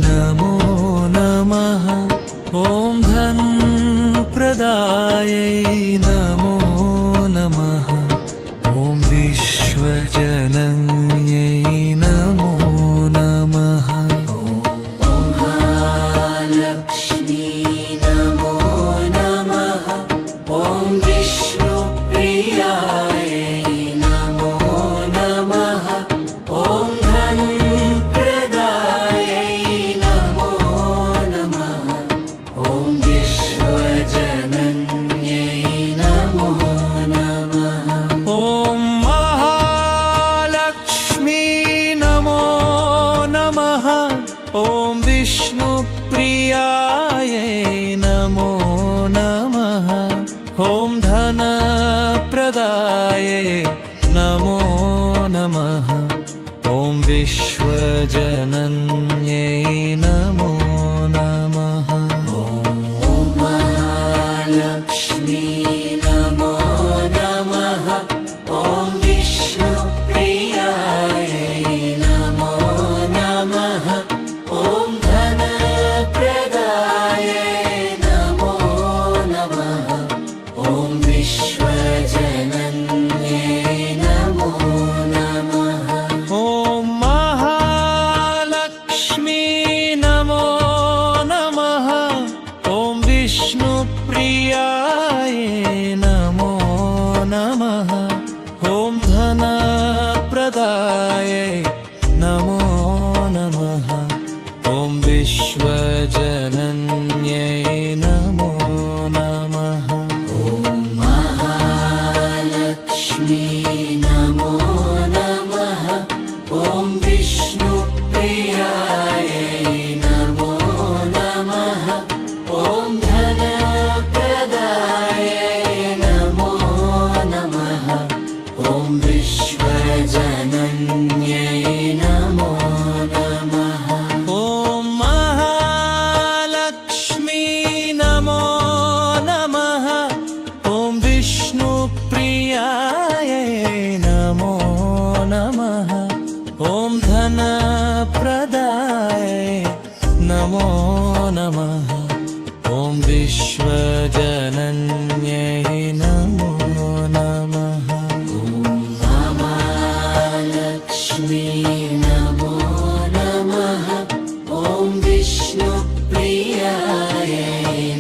नमो नमः। ॐ धनप्रदायै नमो नमः। ॐ विश्वजनन्यै नमो नमः। ॐ महालक्ष्मी नमो नमः। ॐ विष्णुप्रियायै नमो नमः। ॐ धनप्रदायै नमो नमः। ॐ विश्वजनन्यै नमो नमः। ॐ महालक्ष्मी नमो नमः। ॐ विष्णुप्रियायै नमो नमः। ॐ धनप्रदायै नमो नमः। ॐ विश्वजनन्यै नमो नमः। ॐ महालक्ष्मी नमो नमः। ॐ विष्णुप्रियायै नमो नमः। ॐ धनप्रदायै नमो नमः। ॐ विश्वजनन्यै नमो नमः। ॐ महालक्ष्मी नमो नमः। ॐ विष्णुप्रियायै नमो नमः। ॐ धनप्रदायै नमो नमः। ॐ विश्वजनन्यै नमो नमः। ॐ महालक्ष्मी नमो नमः। ॐ विष्णुप्रियायै नमो नमः। ॐ धनप्रदायै नमो नमः। ॐ विश्वजनन्यै नमो नमः। ॐ महालक्ष्मी नमो नमः। ॐ विष्णुप्रियायै नमो नमः। ॐ धनप्रदायै नमो नमः। ॐ विश्वजनन्यै नमो नमः। ॐ महालक्ष्मी नमो नमः। ॐ विष्णुप्रियायै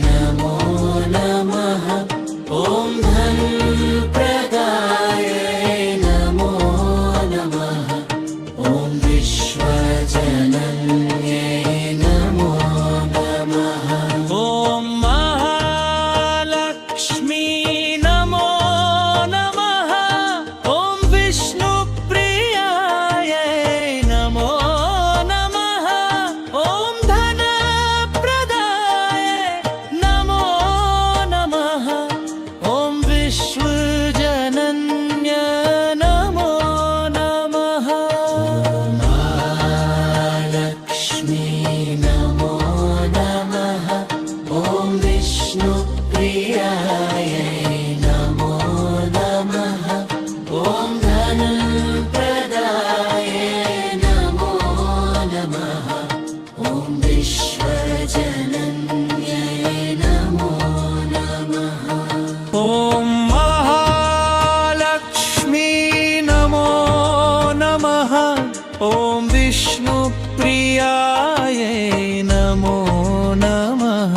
नमो नमः। ॐ धनप्रदायै नमो नमः। ॐ विश्वजनन्यै नमो नमः। ॐ महालक्ष्मी नमो नमः। ॐ विष्णुप्रियायै नमो नमः। ॐ धनप्रदायै नमो नमः। ॐ विश्वजनन्यै नमो नमः। महालक्ष्मी नमो नमः। ॐ विष्णुप्रियायै नमो नमः। ॐ धनप्रदायै नमो नमः। ॐ विश्वजनन्यै नमो नमः। ॐ महालक्ष्मी नमो नमः। ॐ विष्णुप्रियायै नमो नमः।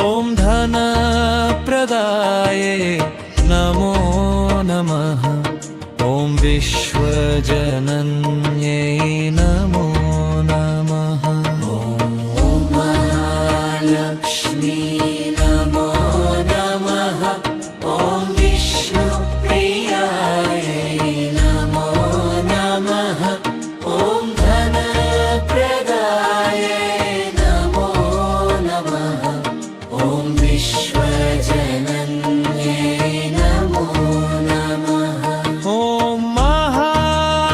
ॐ धनप्रदायै नमो नमः। ॐ विश्वजनन्यै नमो नमः। ॐ महालक्ष्मी नमो नमः। ॐ विष्णुप्रियायै नमो नमः। ॐ धनप्रदायै नमो नमः। ॐ विश्वजनन्यै नमो नमः। ॐ महालक्ष्मी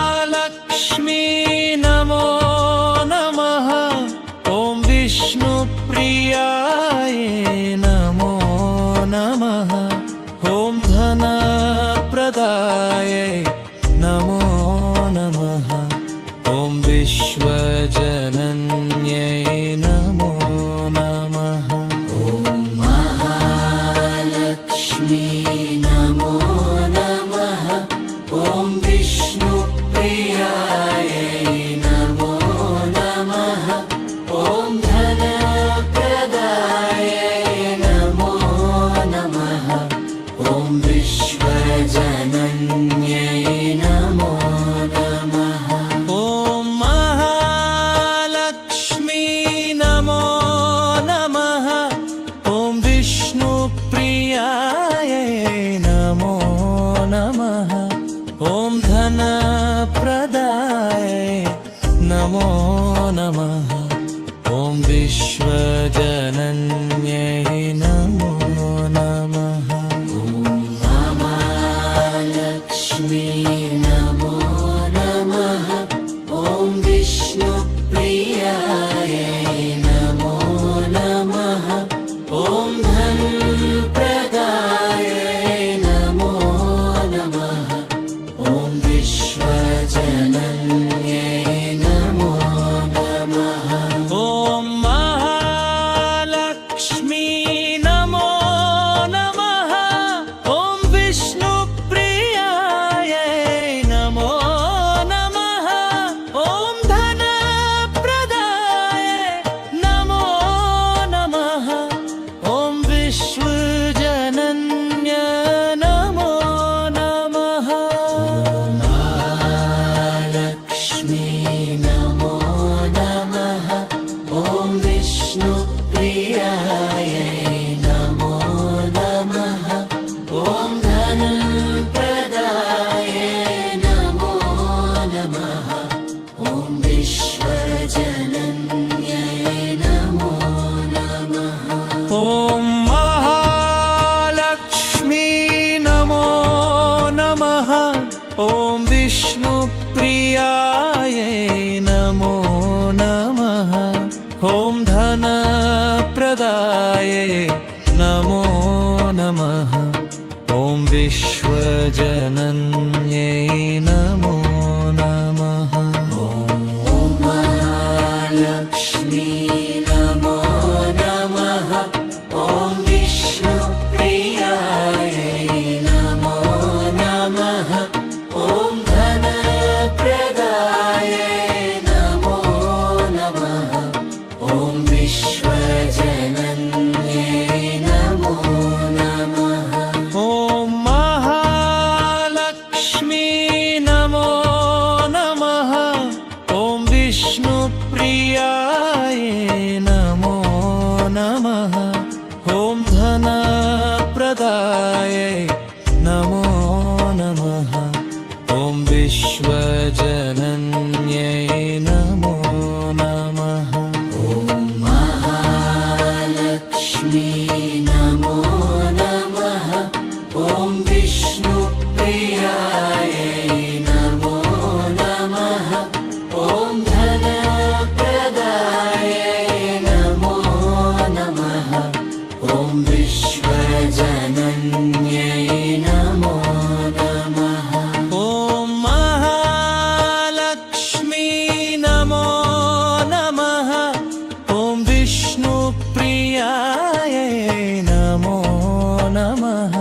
नमो नमः। ॐ विष्णुप्रियायै नमो नमः। ॐ धनप्रदायै नमो नमः। ॐ विश्वजनन्यै ॐ विश्वजनन्यै नमो नमः। ॐ महालक्ष्मी नमो नमः। ॐ विष्णुप्रियायै नमो नमः। ॐ धनप्रदायै नमो नमः। ॐ विश्वजनन्यै नमो नमः। ॐ महालक्ष्मी नमो नमः। ॐ विष्णुप्रियायै नमो नमः। ॐ धनप्रदायै नमो नमः। ॐ विश्वजनन्य नमो नमः। महालक्ष्मी नमो नमः। ॐ विष्णुप्रियायै नमो नमः। ॐ धनप्रदायै नमो नमः। ॐ विश्वजनन्यै नमो नमः। ॐ महालक्ष्मी नमो नमः। ॐ विष्णुप्रियायै नमो नमः। ॐ धनप्रदायै नमो नमः। ॐ विश्वजनन्यै नमो नमः। ॐ महालक्ष्मी नमो नमः। ॐ विष्णुप्रियायै नमो नमः। ॐ धनप्रदायै नमो नमः। ॐ विश्वजनन्यै नमो नमः। ॐ महालक्ष्मी नमो नमः। ॐ विष्णुप्रियायै नमो नमः। ॐ धनप्रदायै नमो नमः। ॐ विश्वजनन्यै नमो नमः। ॐ महालक्ष्मी नमो नमः। ॐ विष्णुप्रियायै नमो नमः। ॐ धनप्रदायै नमो नमः। ॐ विश्वजनन्यै नमो नमः। ॐ महालक्ष्मी नमो नमः। ॐ विष्णुप्रियायै नमो नमः।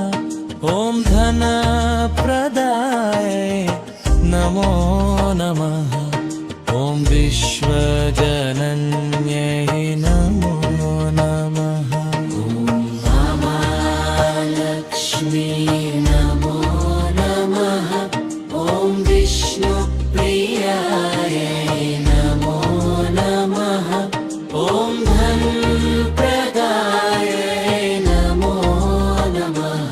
ॐ धनप्रदायै नमो नमः। ॐ विश्वजनन्यै नमो नमः। ॐ महालक्ष्मी नमो नमः। ॐ विष्णुप्रियायै नमो नमः। ॐ धनप्रदायै नमो नमः।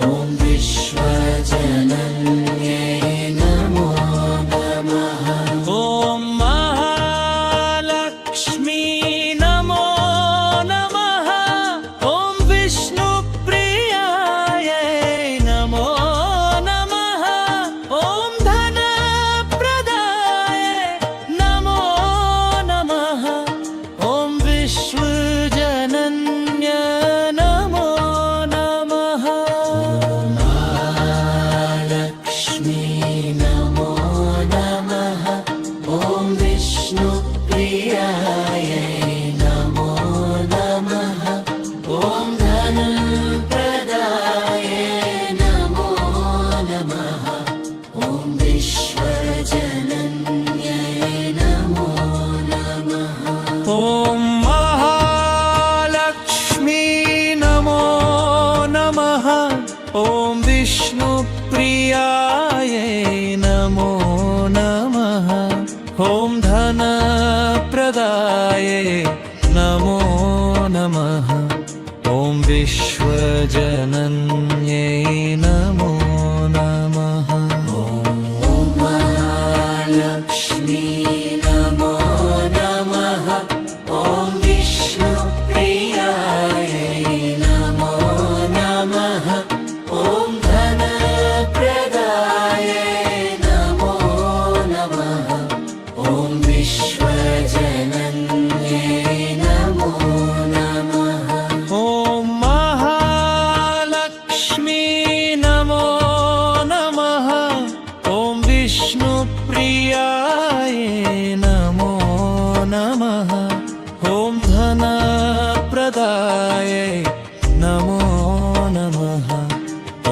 ॐ विश्वजनन्यै नमो नमः। ॐ महालक्ष्मी नमो नमः। ॐ विष्णुप्रियायै नमो नमः। ॐ धनप्रदायै नमो नमः। ॐ विश्वजनन्य नमो नमः। महालक्ष्मी नमो नमः। ॐ विष्णुप्रियायै नमो नमः। ॐ धनप्रदायै नमो नमः। ॐ विश्वजनन्यै नमो नमः। ॐ महालक्ष्मी नमो नमः। ॐ विष्णुप्रियायै नमो नमः। ॐ धनप्रदायै नमो नमः। ॐ विश्वजनन्यै नमो नमः। ॐ महालक्ष्मी नमो नमः। ॐ विष्णुप्रियाय नमो नमः ॐ धनप्रदाय नमो नमः ॐ विश्वजनन्ये नमो नमः ॐ महालक्ष्मी नमो नमः ॐ विष्णुप्रियाय नमो नमः ॐ धनप्रदाय नमो नमः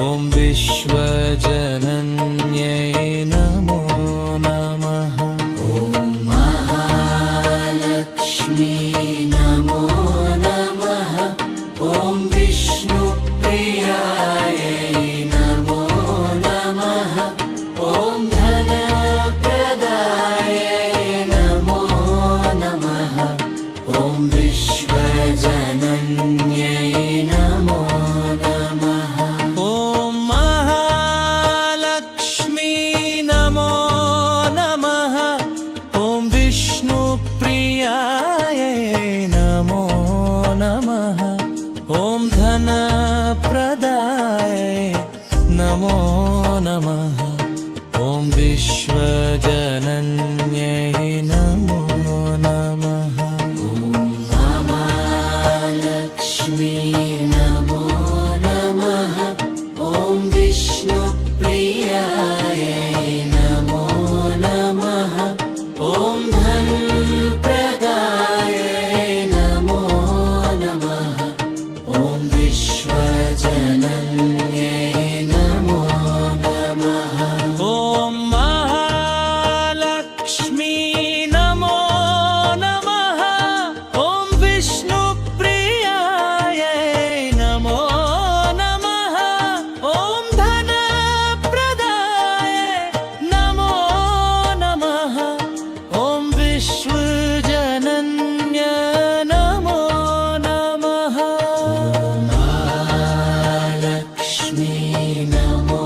ॐ विश्वजनन्यै नमो नमः ॐ महालक्ष्मी नमो नमः ॐ विष्णुप्रियाय नमो नमः ॐ धनप्रदाय नमो नमः ॐ विश्वजनन्यै नमो नमः ॐ महालक्ष्मी नमो नमः ॐ विष्णुप्रियाय नमो नमः ॐ धनप्रदाय नमो नमः ॐ विश्वजनन्यै नमो नमः ॐ महालक्ष्मी नमो नमः ॐ विष्णुप्रियाय नमो नमः ॐ धनप्रदाय नमो नमः ॐ विश्वजनन्यै नमो नमः ॐ महालक्ष्मी नमो नमः ॐ विष्णुप्रियाय नमो नमः ॐ धनप्रदाय नमो नमः ॐ विश्वजनन्य नमो नमः महालक्ष्मी नमो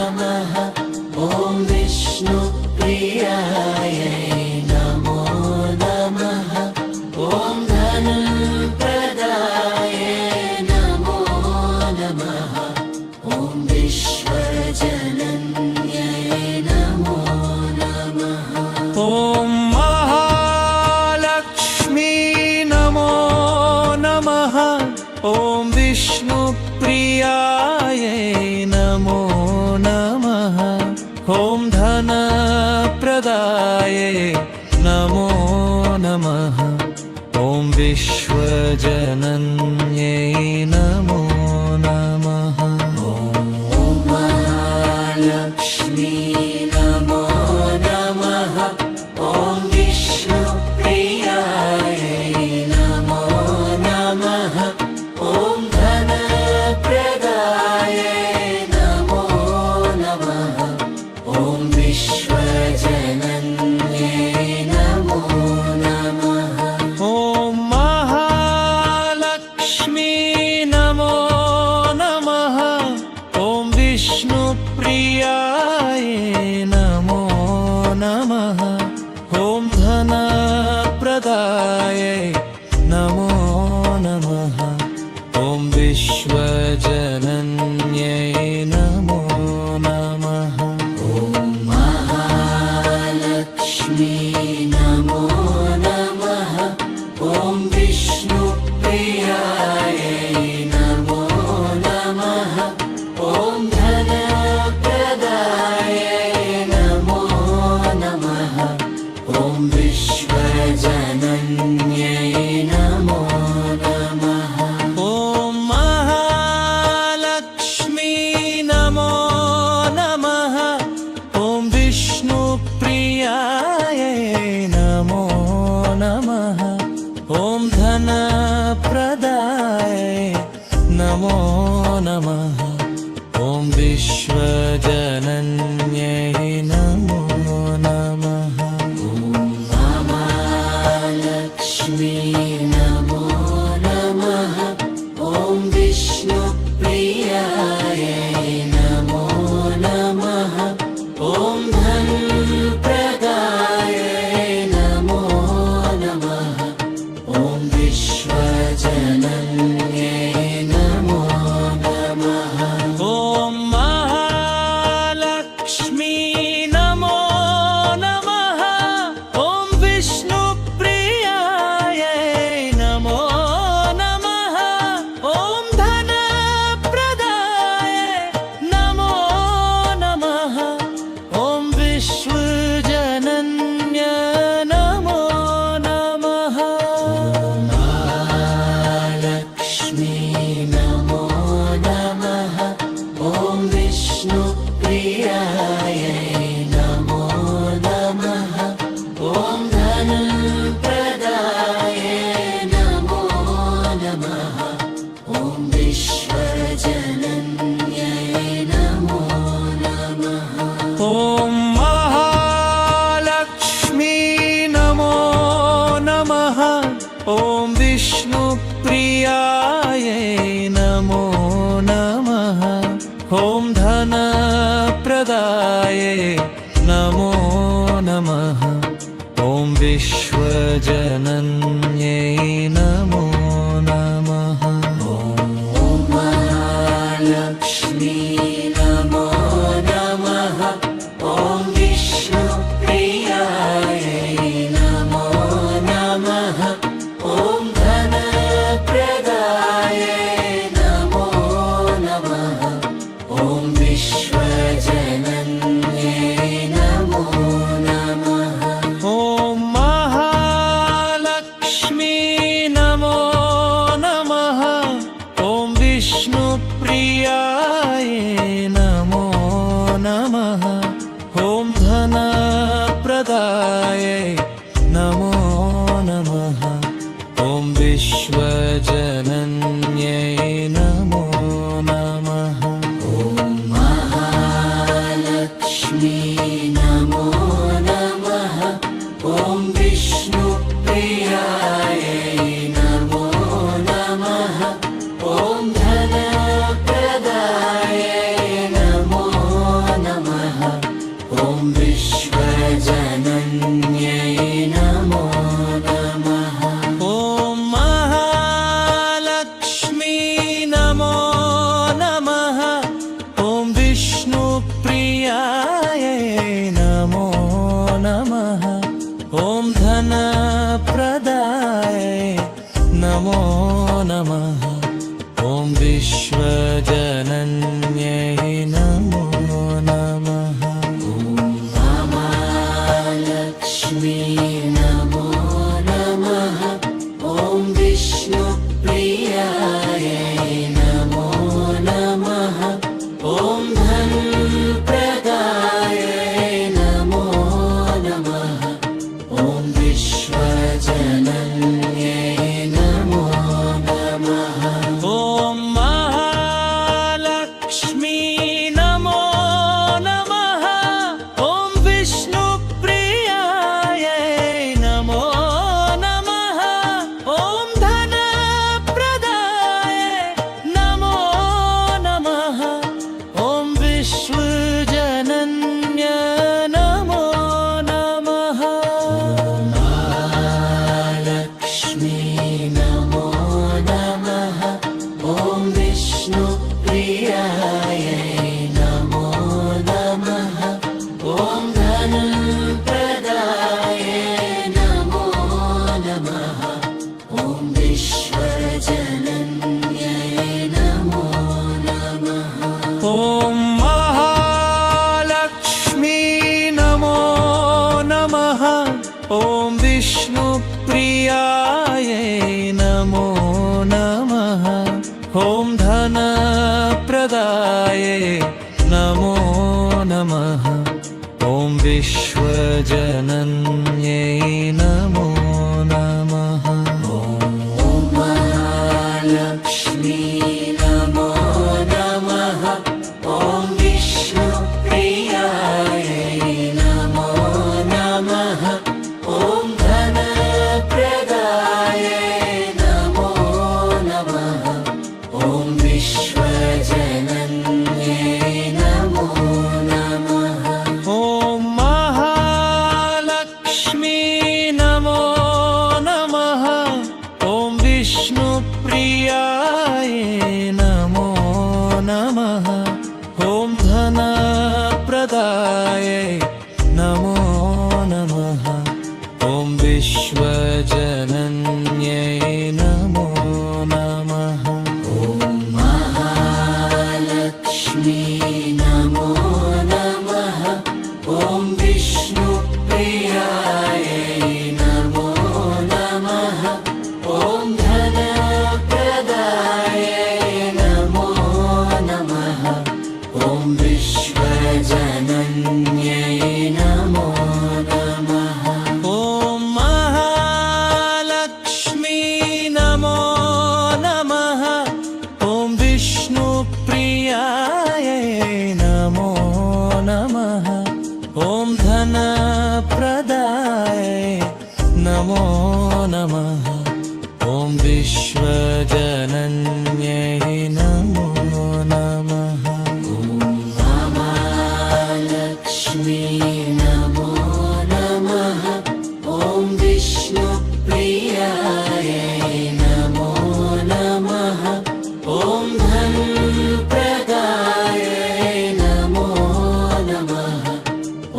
नमः ॐ विष्णुप्रियाय नमो नमः ॐ धनप्रदाय नमो नमः ॐ विश्वजनन्यै नमो नमः ॐ महालक्ष्मी नमो नमः ॐ विष्णुप्रियाय नमो नमः ॐ धनप्रदाय नमो नमः ॐ विश्वजनन्यै नमो नमः ॐ महालक्ष्मी नमो नमः ॐ विष्णुप्रियाय नमो नमः ॐ धनप्रदाय नमो नमः ॐ विश्वजनन्यै नमो नमः ॐ महालक्ष्मी नमो नमः ॐ विष्णुप्रियाय नमो नमः ॐ धनप्रदाय नमो नमः ॐ विश्वजनन्यै नमो नमः ॐ महालक्ष्मी नमो नमः ॐ विष्णुप्रियाय नमो नमः ॐ धनप्रदाय नमो नमः ॐ विश्वजनन्यै नमो नमः ॐ महालक्ष्मी नमो नमः ॐ विष्णुप्रियाय नमो नमः ॐ धनप्रदाय नमो नमः ॐ विश्वजनन्यै नमो नमः ॐ महालक्ष्मी नमो नमः ॐ विष्णुप्रियाय नमो नमः ॐ धनप्रदाय नमो नमः ॐ विश्वजनन्यै नमो नमः ॐ महालक्ष्मी नमो नमः ॐ विष्णुप्रियायै नमो नमः ॐ धनप्रदाय नमो नमः ॐ विश्वजनन्य नमो नमः महालक्ष्मी नमो नमः ॐ विष्णुप्रियाय नमो नमः ॐ धनप्रदाय नमो नमः ॐ विश्वजनन्यै नमो नमः ॐ महालक्ष्मी नमो नमः ॐ विष्णुप्रियाय नमो नमः ॐ धनप्रदाय नमो नमः ॐ विश्वजनन्यै नमो नमः ॐ महालक्ष्मी नमो नमः ॐ विष्णुप्रियाय नमो नमः ॐ धनप्रदाय नमो नमः ॐ विश्वजनन्यै नमो नमः ॐ महालक्ष्मी नमो नमः ॐ विष्णुप्रियाय नमो नमः ॐ धनप्रदाय नमो नमः ॐ विश्वजनन्यै नमो नमः ॐ महालक्ष्मी नमो नमः ॐ विष्णुप्रियाय नमो नमः ॐ धनप्रदाय नमो नमः ॐ विश्वजनन्यै नमो नमः ॐ महालक्ष्मी नमो नमः ॐ विष्णुप्रियाय नमो नमः ॐ धनप्रदाय नमो नमः ॐ विश्वजनन्यै नमो नमः ॐ महालक्ष्मी नमो नमः ॐ विष्णुप्रियाय नमो नमः ॐ धनप्रदाय नमो नमः ॐ विश्वजनन्यै नमो नमः ॐ महालक्ष्मी नमो नमः ॐ विष्णुप्रियाय नमो नमः ॐ धनप्रदाय नमो नमः ॐ विश्वजनन्य नमो नमः महालक्ष्मी नमो नमः ॐ विष्णुप्रियाय नमो नमः ॐ धनप्रदाय नमो नमः ॐ विश्वजनन्यै नमो नमः ॐ महालक्ष्मी नमो नमः ॐ विष्णुप्रियाय नमो नमः ॐ धनप्रदाय नमो नमः ॐ विश्वजनन्यै नमो नमः ॐ महालक्ष्मी नमो नमः ॐ विष्णुप्रियाय नमो नमः ॐ धनप्रदाय नमो नमः ॐ विश्वजनन्यै विष्णुप्रियाय नमो नमः। ॐ धनप्रदाय नमो नमः। ॐ विश्वजनन्यै नमो नमः। ॐ महालक्ष्मी नमो नमः। ॐ विष्णुप्रियाय नमो नमः। ॐ धनप्रदाय नमो नमः। ॐ विश्वजनन्यै नमो नमः। ॐ महालक्ष्मी नमो नमः। ॐ विष्णुप्रियाय नमो नमः। ॐ धनप्रदाय नमो नमः। ॐ विश्वजनन्यै नमो नमः। ॐ महालक्ष्मी नमो नमः। ॐ विष्णुप्रियाय नमो नमः। ॐ धनप्रदाय नमो नमः।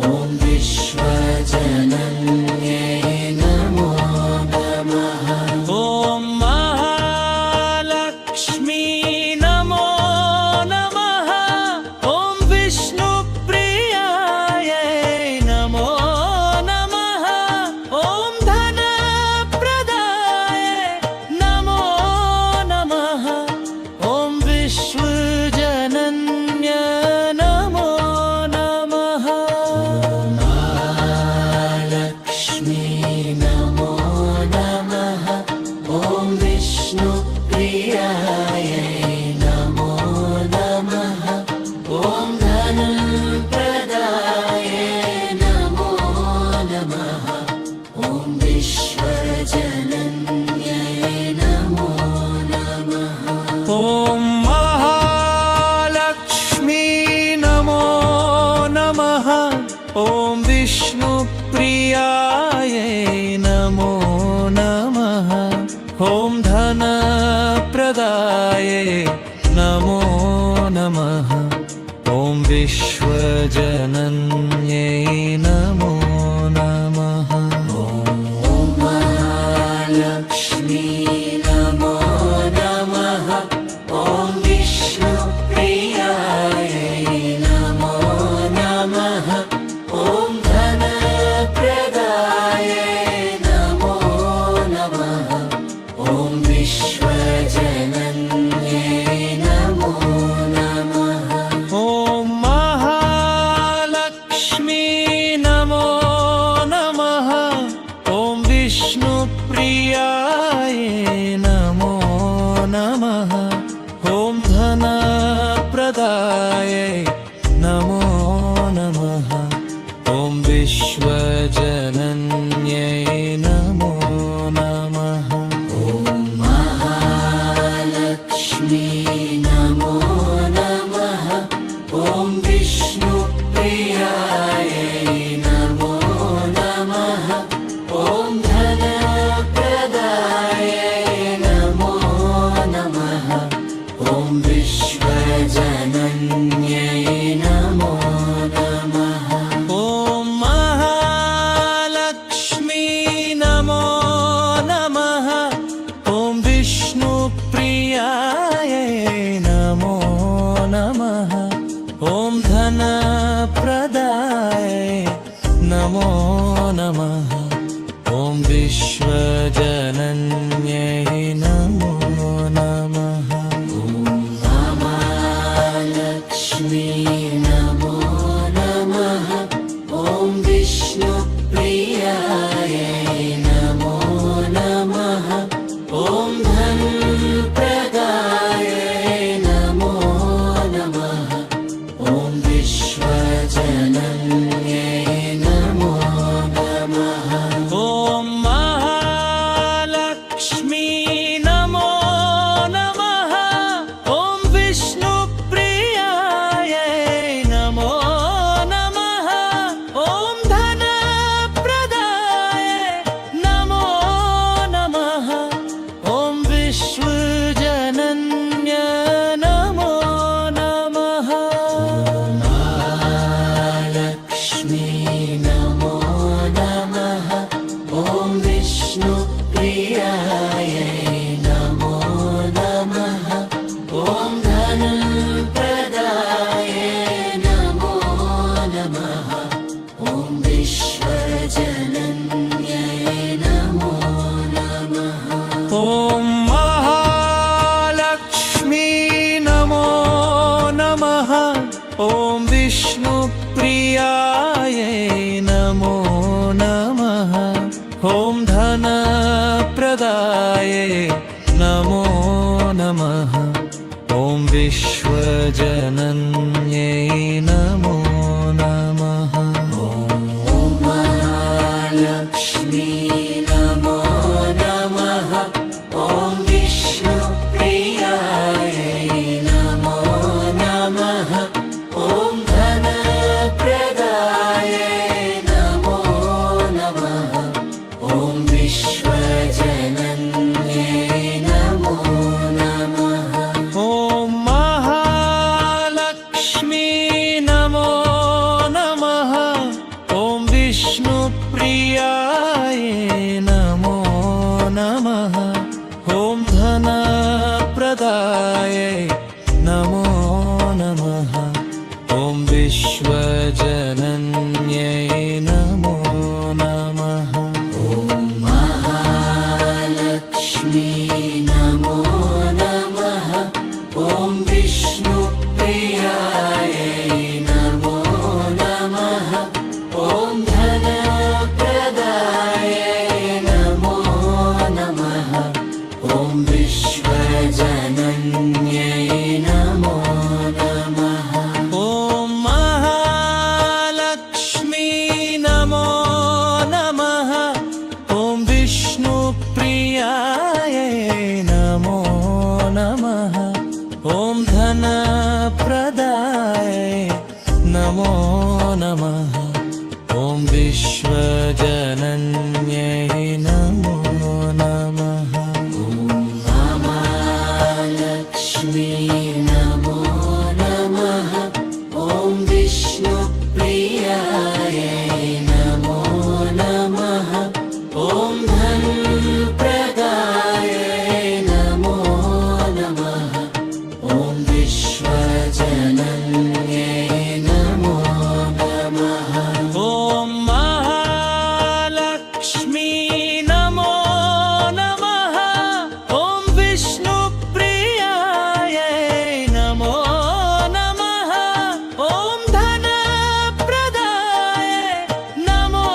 ॐ विश्वजनन्यै नमो नमः। ॐ महालक्ष्मी नमो नमः। ॐ विष्णुप्रियाय नमो नमः। ॐ धनप्रदाय नमो नमः। ॐ विश्वजनन्य नमो नमः। महालक्ष्मी नमो नमः। ॐ विष्णुप्रियाय नमो नमः। ॐ धनप्रदाय नमो नमः। ॐ विश्वजनन्यै नमो नमः। ॐ महालक्ष्मी नमो नमः। ॐ विष्णुप्रियाय नमो नमः। ॐ धनप्रदाय नमो नमः। ॐ विश्वजनन्यै नमो नमः। ॐ महालक्ष्मी नमो नमः। ॐ विष्णुप्रियाय नमो नमः। ॐ धनप्रदाय नमो नमः। ॐ विश्वजनन्यै नमो नमः। ॐ महालक्ष्मी नमो नमः। ॐ विष्णुप्रियाय नमो नमः। ॐ धनप्रदाय नमो नमः। ॐ विश्वजनन्यै नमो नमः। ॐ महालक्ष्मी नमो नमः। ॐ विष्णुप्रियाय नमो नमः। ॐ धनप्रदाय नमो नमः। ॐ विश्वजनन्यै प्रियाय नमो नमः। ॐ धनप्रदाय नमो नमः। ॐ विश्वजनन्यै नमो नमः। ॐ महालक्ष्मी नमो नमः। ॐ विष्णुप्रियाय नमो नमः। ॐ धनप्रदाय नमो नमः। ॐ विश्वजनन्यै नमो नमः। ॐ महालक्ष्मी नमो नमः। ॐ विष्णुप्रियाय नमो नमः। ॐ धनप्रदाय नमो नमः। ॐ विश्वजनन्यै नमो नमः। ॐ महालक्ष्मी नमो नमः। ॐ विष्णुप्रियाय नमो नमः। ॐ धनप्रदाय नमो नमः। ॐ विश्वजनन्यै नमो नमः। ॐ महालक्ष्मी नमो नमः। ॐ विष्णुप्रियाय नमो नमः। ॐ धनप्रदाय नमो नमः। ॐ विश्वजनन्यै नमो नमः। ॐ महालक्ष्मी नमो नमः। ॐ विष्णुप्रियाय नमो नमः। ॐ धनप्रदाय नमो नमः। ॐ विश्वजनन्यै नमो नमः। महालक्ष्मी नमो नमः। ॐ विष्णुप्रियाय नमो नमः। ॐ धनप्रदाय नमो नमः। ॐ विश्वजनन्यै नमो नमः। ॐ महालक्ष्मी नमो नमः। ॐ विष्णुप्रियाय नमो नमः। ॐ धनप्रदाय नमो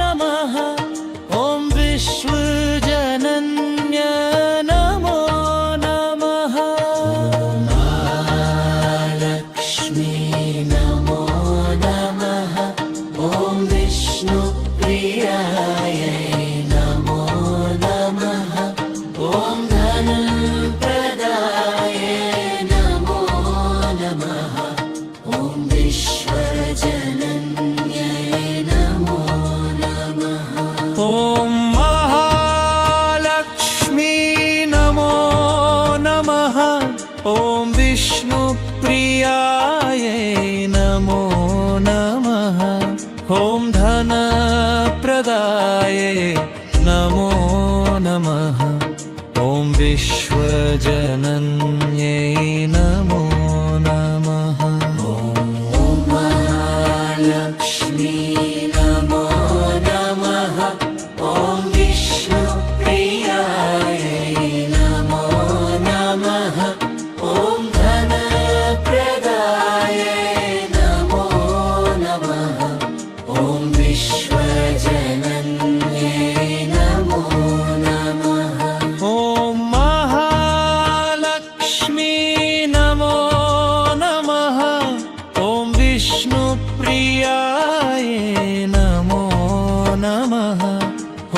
नमः। ॐ विश्वजनन्य नमो नमः। महालक्ष्मी नमो नमः। ॐ विष्णुप्रियाय नमो नमः। ॐ धनप्रदाय नमो नमः। ॐ विश्वजनन्यै नमो नमः। ॐ महालक्ष्मी नमो नमः। ॐ विष्णुप्रियाय नमो नमः। ॐ धनप्रदाय नमो नमः। ॐ विश्वजनन्यै नमो नमः। ॐ महालक्ष्मी नमो नमः। ॐ विष्णुप्रियाय नमो नमः। ॐ धनप्रदाय नमो नमः। ॐ विश्वजनन्यै नमो नमः। ॐ महालक्ष्मी नमो नमः। ॐ विष्णुप्रियाय नमो नमः।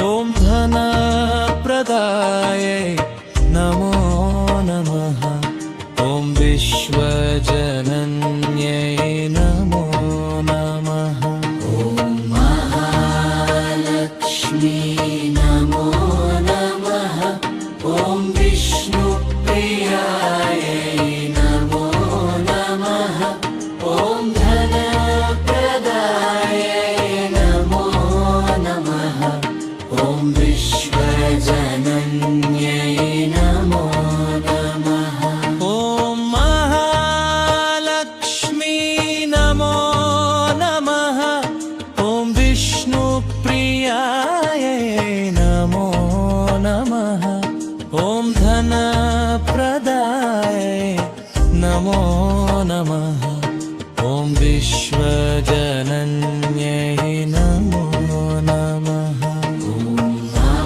ॐ धनप्रदाय नमो नमः। ॐ विश्वजनन्यै नमो नमः। ॐ महालक्ष्मी नमो नमः। ॐ विष्णुप्रियाय नमो नमः। ॐ धनप्रदाय नमो नमः। ॐ विश्वजनन्यै नमो नमः ॐ महालक्ष्मी नमो नमः ॐ विष्णुप्रियायै नमो नमः ॐ धनप्रदायै नमो नमः ॐ विश्वजनन्यै नमो नमः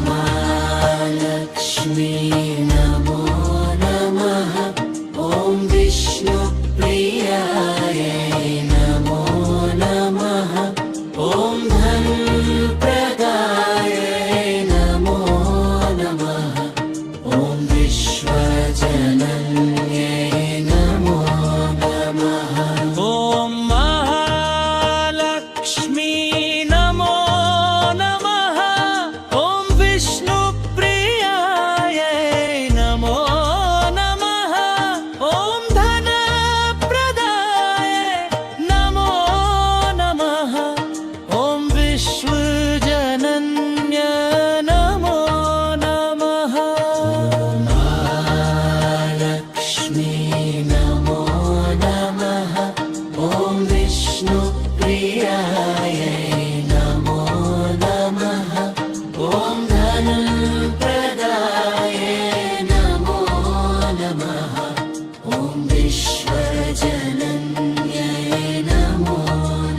महालक्ष्मी नमो नमः ॐ विष्णुप्रियायै नमो नमः ॐ धनप्रदायै नमो नमः ॐ विश्वजनन्यै नमो नमः ॐ महालक्ष्मी नमो नमः ॐ विष्णुप्रियायै नमो नमः ॐ धनप्रदायै नमो नमः ॐ विश्वजनन्य नमो नमः महालक्ष्मी नमो नमः ॐ विष्णुप्रियायै नमो नमः ॐ धनप्रदायै नमो नमः ॐ विश्वजनन्यै नमो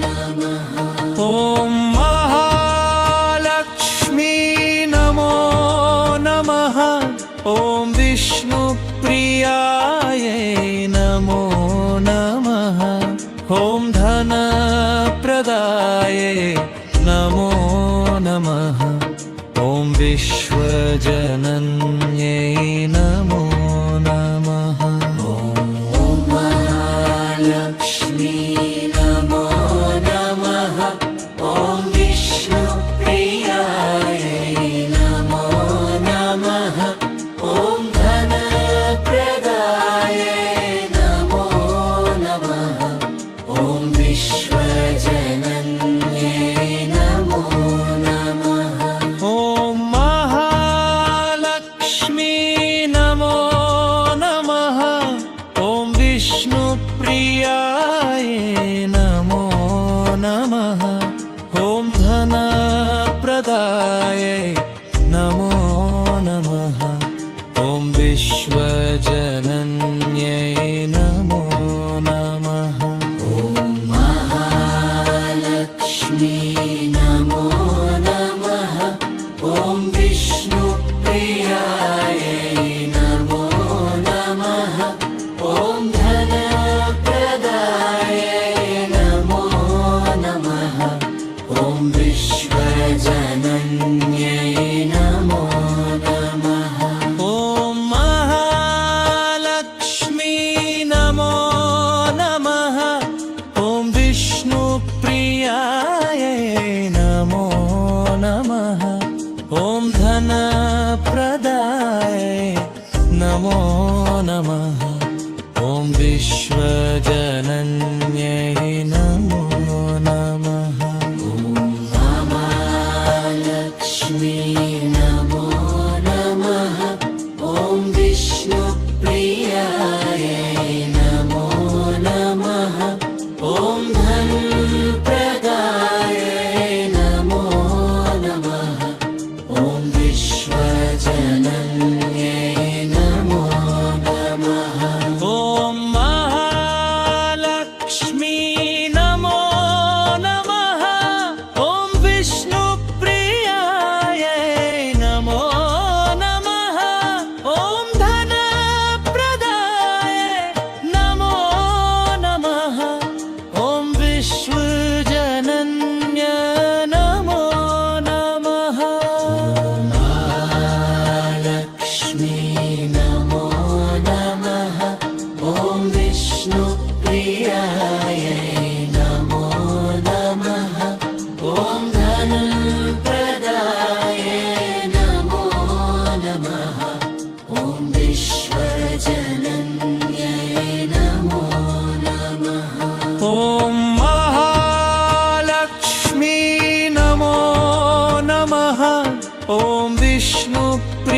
नमः ॐ महालक्ष्मी नमो नमः ॐ विष्णुप्रियायै नमो नमः ॐ धनप्रदायै नमो नमः ॐ विश्वजनन्यै नमो नमः महालक्ष्मी नमो नमः ॐ विष्णुप्रियायै नमो नमः ॐ धनप्रदायै नमो नमः ॐ विश्वजनन्यै नमो नमः ॐ महालक्ष्मी नमो नमः ॐ विष्णुप्रियायै नमो नमः ॐ धनप्रदायै नमो नमः ॐ विश्वजनन्यै नमो नमः महालक्ष्मी नमो नमः ॐ विष्णुप्रियायै नमो नमः ॐ धनप्रदायै नमो नमः ॐ विश्वजनन्यै नमो नमः ॐ महालक्ष्मी नमो नमः ॐ विष्णुप्रियायै नमो नमः ॐ धनप्रदायै नमो नमः ॐ विश्वजनन्यै नमो नमः महालक्ष्मी नमो नमः ॐ विष्णुप्रियायै नमो नमः ॐ धनप्रदायै नमो नमः ॐ विश्वजनन्यै नमो नमः ॐ महालक्ष्मी नमो नमः ॐ विष्णुप्रियायै नमो नमः ॐ धनप्रदायै नमो नमः ॐ विश्वजनन्य नमो नमः महालक्ष्मी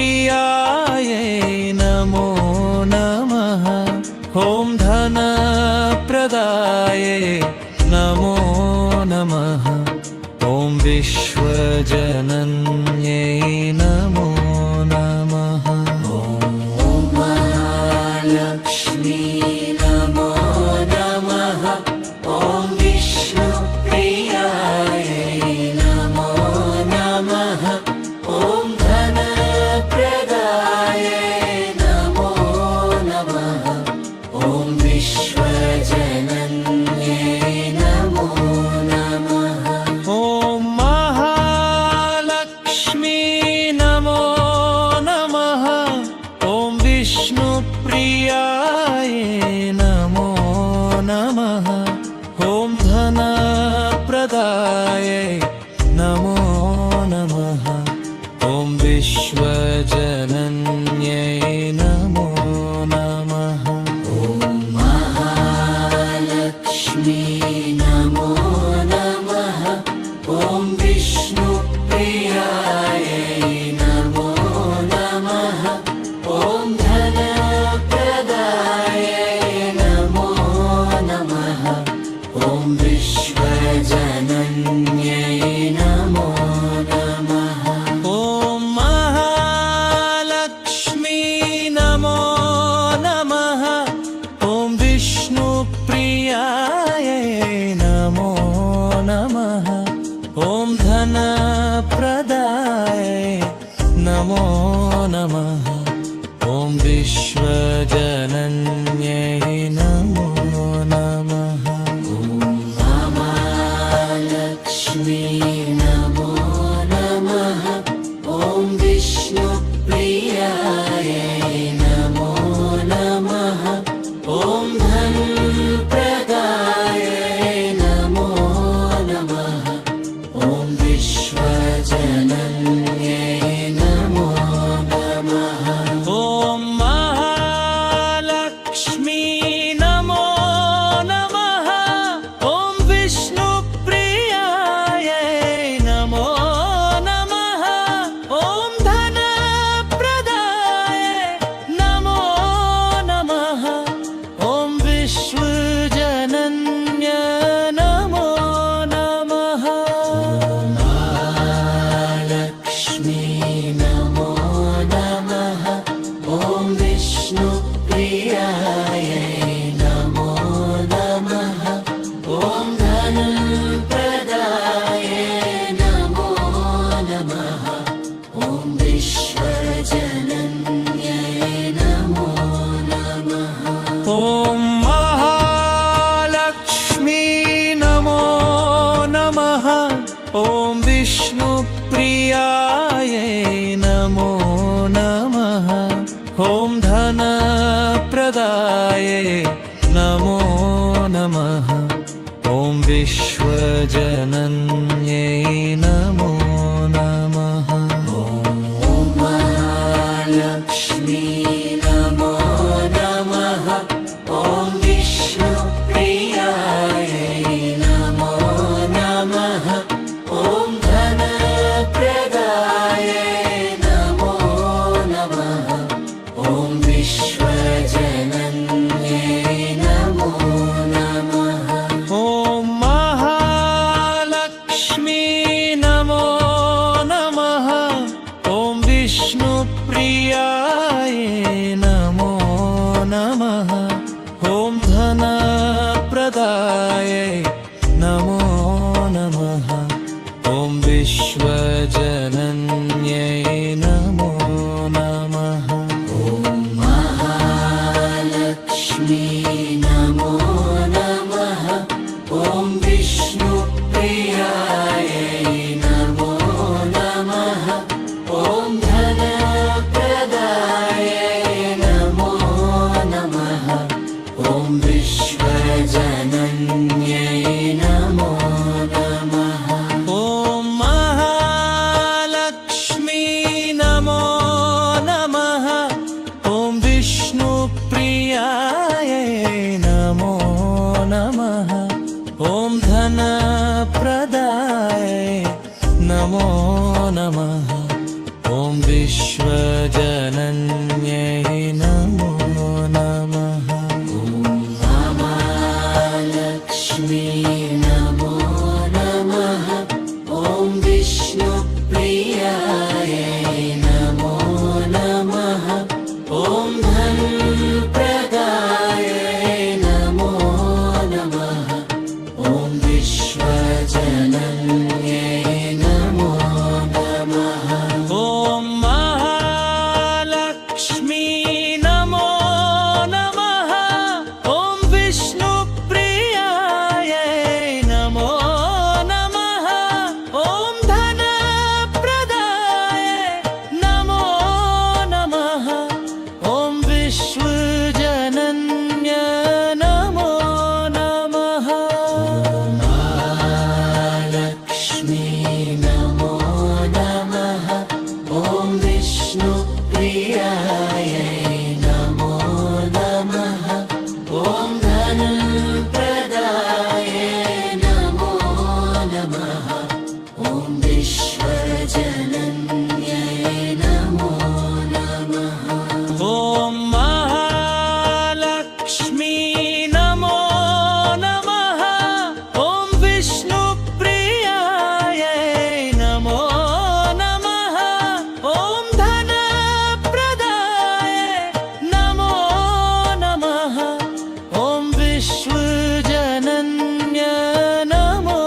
विष्णुप्रियायै नमो नमः। ॐ धनप्रदायै नमो नमः। ॐ विश्वजनन्यै नमो नमः। ॐ महालक्ष्मी नमो नमः। ॐ विष्णुप्रियायै नमो नमः। ॐ धनप्रदायै नमो नमः। ॐ विश्वजनन्यै नमो नमः। ॐ महालक्ष्मी नमो नमः। ॐ विष्णुप्रियायै नमो नमः। ॐ धनप्रदायै नमो नमः। ॐ विश्वजनन्यै नमो नमः। ॐ महालक्ष्मी नमो नमः। ॐ विष्णुप्रियायै नमो नमः। ॐ धनप्रदायै नमो नमः। ॐ विश्वजनन्यै नमो नमः। ॐ महालक्ष्मी नमो नमः। ॐ विष्णुप्रियायै नमो नमः। ॐ धनप्रदायै नमो नमः। ॐ विश्वजनन्यै नमो नमः। महालक्ष्मी नमो नमः। ॐ विष्णुप्रियायै नमो नमः। ॐ धनप्रदायै नमो नमः। ॐ विश्वजनन्यै नमो नमः। ॐ महालक्ष्मी नमो नमः। ॐ विष्णुप्रियायै नमो नमः। ॐ धनप्रदायै नमो नमः। ॐ विश्वजनन्यै नमो नमः। महालक्ष्मी नमो नमः। ॐ विष्णुप्रियायै नमो नमः। ॐ धनप्रदायै नमो नमः। ॐ विश्वजनन्यै नमो नमः। ॐ महालक्ष्मी नमो नमः। ॐ विष्णुप्रियायै नमो नमः। ॐ धनप्रदायै नमो नमः। ॐ विश्वजनन्यै नमो नमः। ॐ महालक्ष्मी नमो नमः। ॐ विष्णुप्रियायै नमो नमः। ॐ धनप्रदायै नमो नमः। ॐ विश्वजनन्यै नमो नमः। ॐ महालक्ष्मी नमो नमः। ॐ विष्णुप्रियायै नमो नमः। ॐ धनप्रदायै नमो नमः। ॐ विश्वजनन्यै नमो नमः। ॐ महालक्ष्मी नमो नमः। ॐ विष्णुप्रियायै नमो नमः। ॐ धनप्रदायै नमो नमः। ॐ विश्वजनन्यै प्रियाय नमो नमः ॐ धनप्रदाय नमो नमः ॐ विश्वजनन्यै नमो नमः ॐ महालक्ष्मी नमो नमः ॐ विष्णुप्रियायै नमो नमः ॐ धनप्रदाय नमो नमः ॐ विश्वजनन्य नमो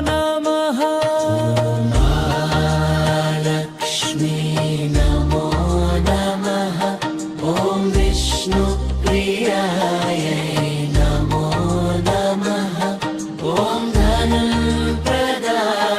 नमः महालक्ष्मी नमो नमः ॐ विष्णुप्रियाय नमो नमः ॐ धनप्रदाय